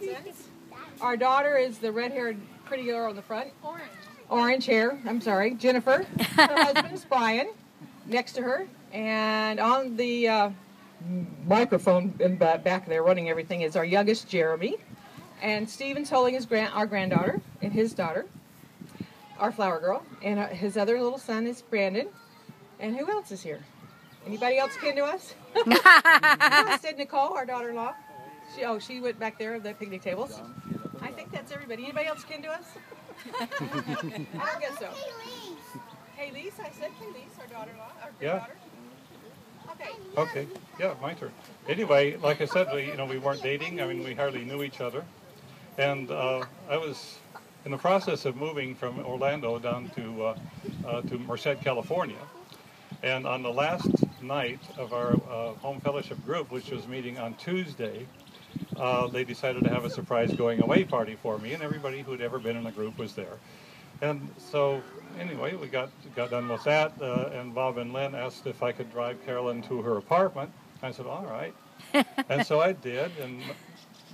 nonsense. Our daughter is the red-haired pretty girl in the front. Orange hair. I'm sorry. Jennifer. Her husband's Brian, next to her. And on the microphone in back there running everything is our youngest, Jeremy. And Stephen's holding our granddaughter and his daughter, our flower girl. And his other little son is Brandon. And who else is here? Anybody else kin to us? I said Nicole, our daughter-in-law. She went back there at the picnic tables. I think that's everybody. Anybody else kin to us? I don't guess so. Kayleese, I said Kayleese, our daughter-in-law, our granddaughter. Okay. Yeah, my turn. Anyway, like I said, we weren't dating. I mean, we hardly knew each other. And I was in the process of moving from Orlando down to Merced, California. And on the last night of our home fellowship group, which was meeting on Tuesday, they decided to have a surprise going away party for me, and everybody who'd ever been in the group was there. And so, anyway, we got done with that, and Bob and Lynn asked if I could drive Carolyn to her apartment. I said, all right. And so I did, and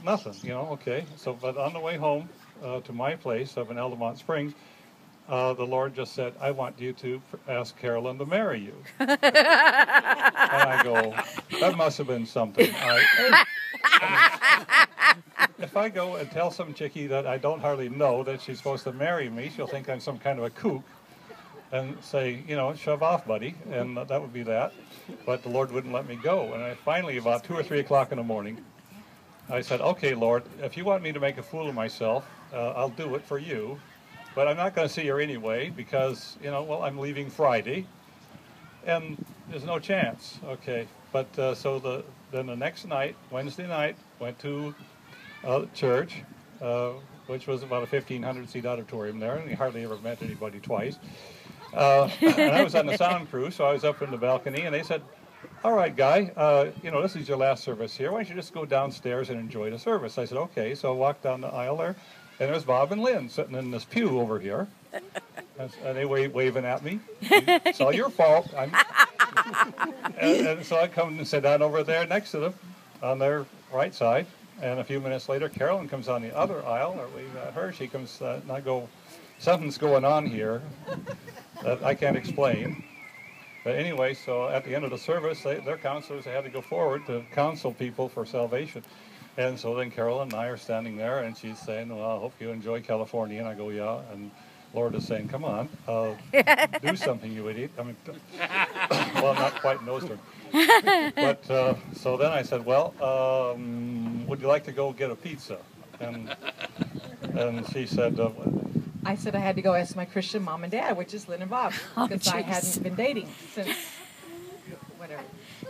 nothing, okay. So, but on the way home to my place up in Eldamont Springs, the Lord just said, I want you to ask Carolyn to marry you. And I go, that must have been something. If I go and tell some chickie that I don't hardly know that she's supposed to marry me, she'll think I'm some kind of a kook and say, shove off, buddy, and that would be that. But the Lord wouldn't let me go. And I finally, about 2 or 3 o'clock in the morning, I said, okay, Lord, if you want me to make a fool of myself, I'll do it for you. But I'm not going to see her anyway because, I'm leaving Friday, and there's no chance. Okay, but then the next night, Wednesday night, went to church, which was about a 1,500-seat auditorium there, and we hardly ever met anybody twice. And I was on the sound crew, so I was up in the balcony, and they said, all right, Guy, this is your last service here. Why don't you just go downstairs and enjoy the service? I said, okay. So I walked down the aisle there. And there's Bob and Lynn sitting in this pew over here. And they waving at me. It's all your fault. And so I come and sit down over there next to them on their right side. And a few minutes later, Carolyn comes on the other aisle. Or waving at her. She comes, and I go, something's going on here that I can't explain. But anyway, so at the end of the service, their counselors had to go forward to counsel people for salvation. And so then Carolyn and I are standing there, and she's saying, well, I hope you enjoy California. And I go, yeah. And Lord is saying, come on, do something, you idiot. I mean, well, not quite in those terms. But so then I said, well, would you like to go get a pizza? And she said, I said I had to go ask my Christian mom and dad, which is Lynn and Bob, because I hadn't been dating since whatever.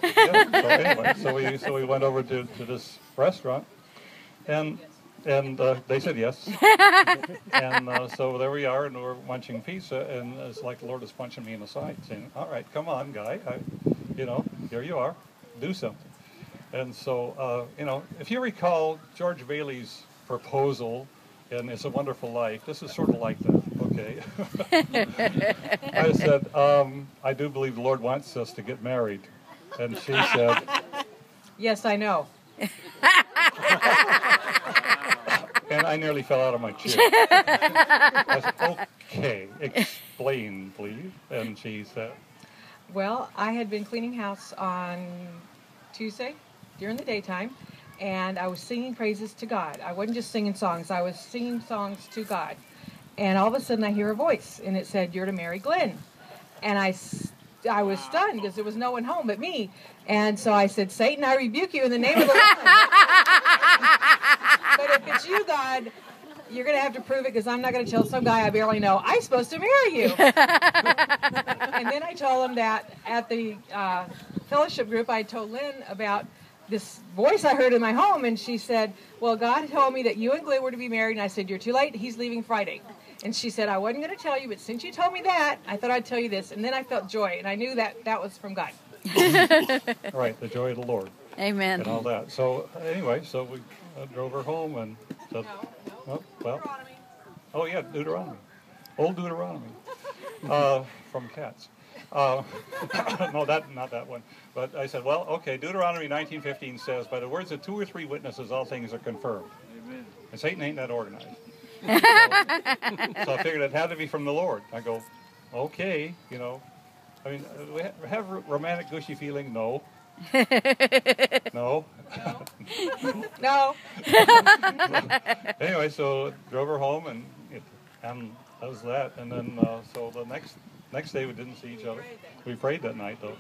Yeah, so anyway, so we went over to this restaurant, and they said yes. And so there we are, and we're munching pizza, and it's like the Lord is punching me in the side, saying, all right, come on, Guy, here you are, do something. And so, if you recall George Bailey's proposal in It's a Wonderful Life, this is sort of like that, okay? I said, I do believe the Lord wants us to get married. And she said, yes, I know. And I nearly fell out of my chair. I said, okay, explain, please. And she said, well, I had been cleaning house on Tuesday during the daytime, and I was singing praises to God. I wasn't just singing songs. I was singing songs to God. And all of a sudden I hear a voice, and it said, you're to marry Glenn. And I was stunned because there was no one home but me. And so I said, Satan, I rebuke you in the name of the Lord. But if it's you, God, you're going to have to prove it, because I'm not going to tell some guy I barely know, I'm supposed to marry you. And then I told him that at the fellowship group, I told Lynn about this voice I heard in my home, and she said, well, God told me that you and Glenn were to be married. And I said, you're too late. He's leaving Friday. And she said, I wasn't going to tell you, but since you told me that, I thought I'd tell you this. And then I felt joy, and I knew that was from God. Right, the joy of the Lord. Amen. And all that. So anyway, so we drove her home and said, Deuteronomy. Oh yeah, Deuteronomy. Old Deuteronomy. From Cats. No, not that one. But I said, well, okay, Deuteronomy 19:15 says, by the words of 2 or 3 witnesses, all things are confirmed. Amen. And Satan ain't that organized. So I figured it had to be from the Lord. I go, okay, you know. I mean, we have romantic, gushy feeling? No. No. No. Anyway, so drove her home, and that was that. And then, so the next day we didn't see each other. We prayed that night, though.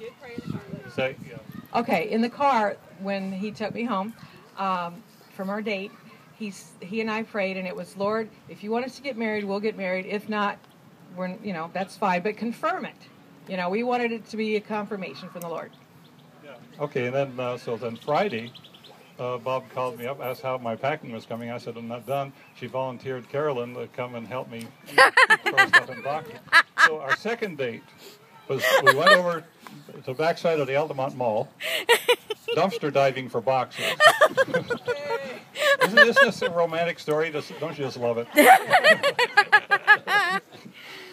Okay, in the car, when he took me home from our date, he and I prayed, and it was, Lord, if you want us to get married, we'll get married. If not, that's fine, but confirm it. We wanted it to be a confirmation from the Lord. Yeah. Okay, and then so then Friday, Bob called me up, asked how my packing was coming. I said, I'm not done. She volunteered Carolyn to come and help me throw stuff in boxes. So our second date was we went over to the backside of the Altamont Mall, dumpster diving for boxes. Isn't this just a romantic story? Don't you just love it?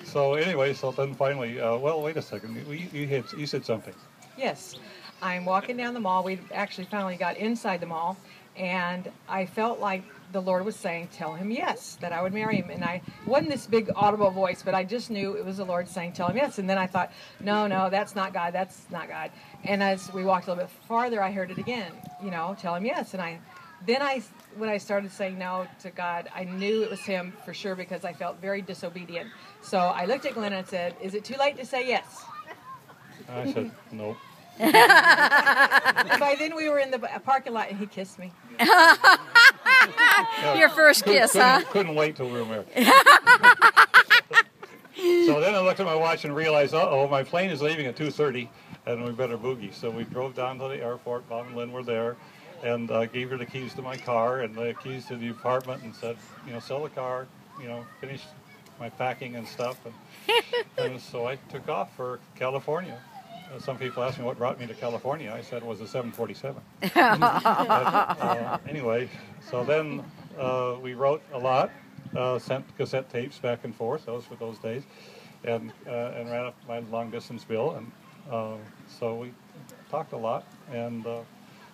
So anyway, so then finally, well, wait a second. You said something. Yes. I'm walking down the mall. We actually finally got inside the mall, and I felt like the Lord was saying, tell him yes, that I would marry him. And it wasn't this big audible voice, but I just knew it was the Lord saying, tell him yes. And then I thought, no, that's not God. That's not God. And as we walked a little bit farther, I heard it again, tell him yes. And when I started saying no to God, I knew it was him for sure because I felt very disobedient. So I looked at Glenn and said, is it too late to say yes? I said, no. By then we were in the parking lot and he kissed me. Your first kiss, huh? Couldn't wait till we were married. So then I looked at my watch and realized, my plane is leaving at 2:30 and we better boogie. So we drove down to the airport. Bob and Lynn were there, and gave her the keys to my car and the keys to the apartment and said, sell the car, finish my packing and stuff. And so I took off for California. Some people ask me what brought me to California. I said it was a 747. But, anyway, so then we wrote a lot, sent cassette tapes back and forth. Those were those days, and ran up my long distance bill, and so we talked a lot. And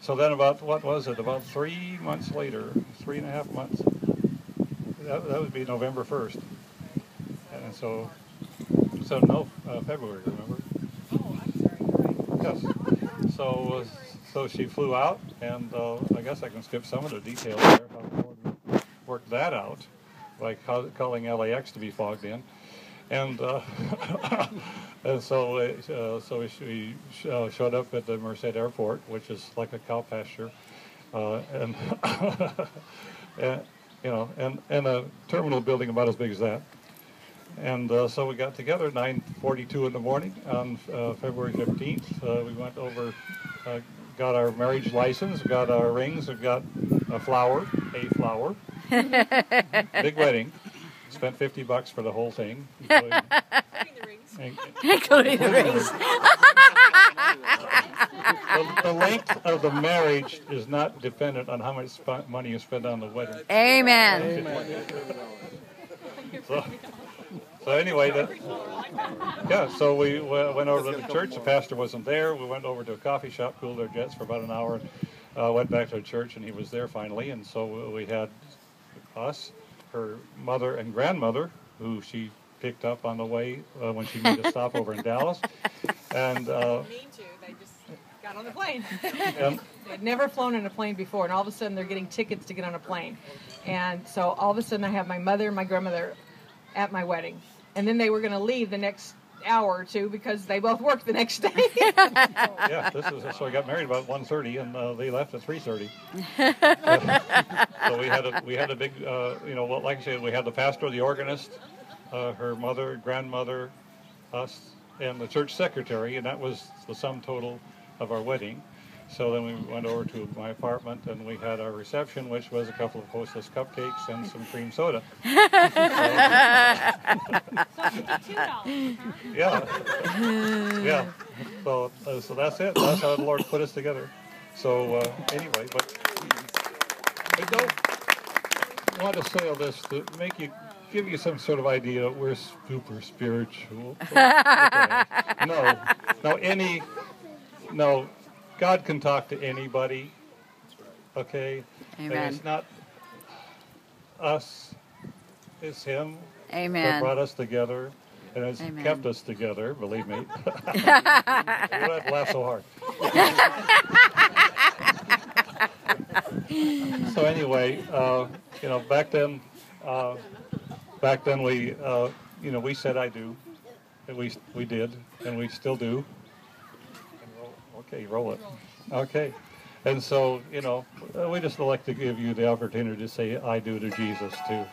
so then about 3 months later, 3.5 months. That would be November 1st, and so no February. Remember? Yes. So she flew out, and I guess I can skip some of the details there. How the Lord worked that out by calling LAX to be fogged in, and and so she showed up at the Merced Airport, which is like a cow pasture, and and a terminal building about as big as that. And so we got together at 9:42 in the morning on February 15th. We went over, got our marriage license, got our rings, we got a flower. Big wedding. Spent $50 for the whole thing. Including the rings. Including the rings. The length of the marriage is not dependent on how much money you spend on the wedding. Amen. So anyway, so we went over to the church. The pastor wasn't there. We went over to a coffee shop, cooled our jets for about an hour, went back to the church, and he was there finally. And so we had us, her mother and grandmother, who she picked up on the way when she made a stop over in Dallas. And they just got on the plane. They'd never flown in a plane before, and all of a sudden they're getting tickets to get on a plane. And so all of a sudden I have my mother and my grandmother at my wedding. And then they were going to leave the next hour or two because they both worked the next day. Yeah, so I got married about 1:30 and they left at 3:30. So we had a big, like I said, we had the pastor, the organist, her mother, grandmother, us, and the church secretary, and that was the sum total of our wedding. So then we went over to my apartment and we had our reception, which was a couple of Hostess cupcakes and some cream soda. Yeah. So that's it. That's how the Lord put us together. So anyway, but I don't want to say all this to give you some sort of idea. We're super spiritual. No. God can talk to anybody, okay? Amen. And it's not, us. It's Him that Amen. brought us together and has Amen. kept us together, believe me. You don't have to laugh so hard. So anyway, you know, back then we, you know, we said I do. And we did, and we still do. Okay, roll it. Okay. And so, you know, we just like to give you the opportunity to say I do to Jesus too.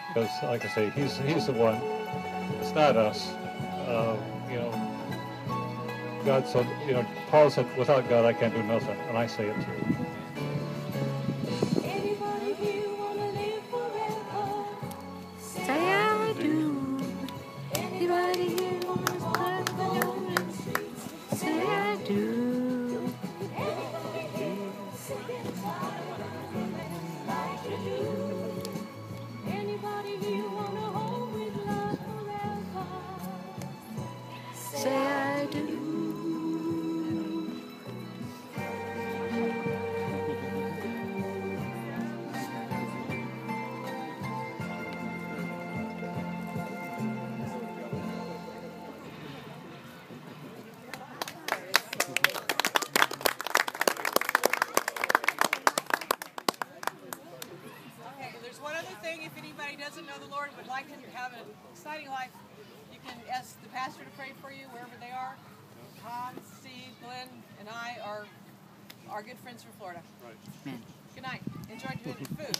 Because, like I say, he's the one. It's not us. You know, God said, you know, Paul said, without God I can't do nothing. And I say it too. Say I do. Anybody here wants to say I do. Say I do. There's one other thing. If anybody doesn't know the Lord and would like to have an exciting life, you can ask the pastor to pray for you wherever they are. Tom, Steve, Glenn, and I are good friends from Florida. Right. Amen. Good night. Enjoy the food.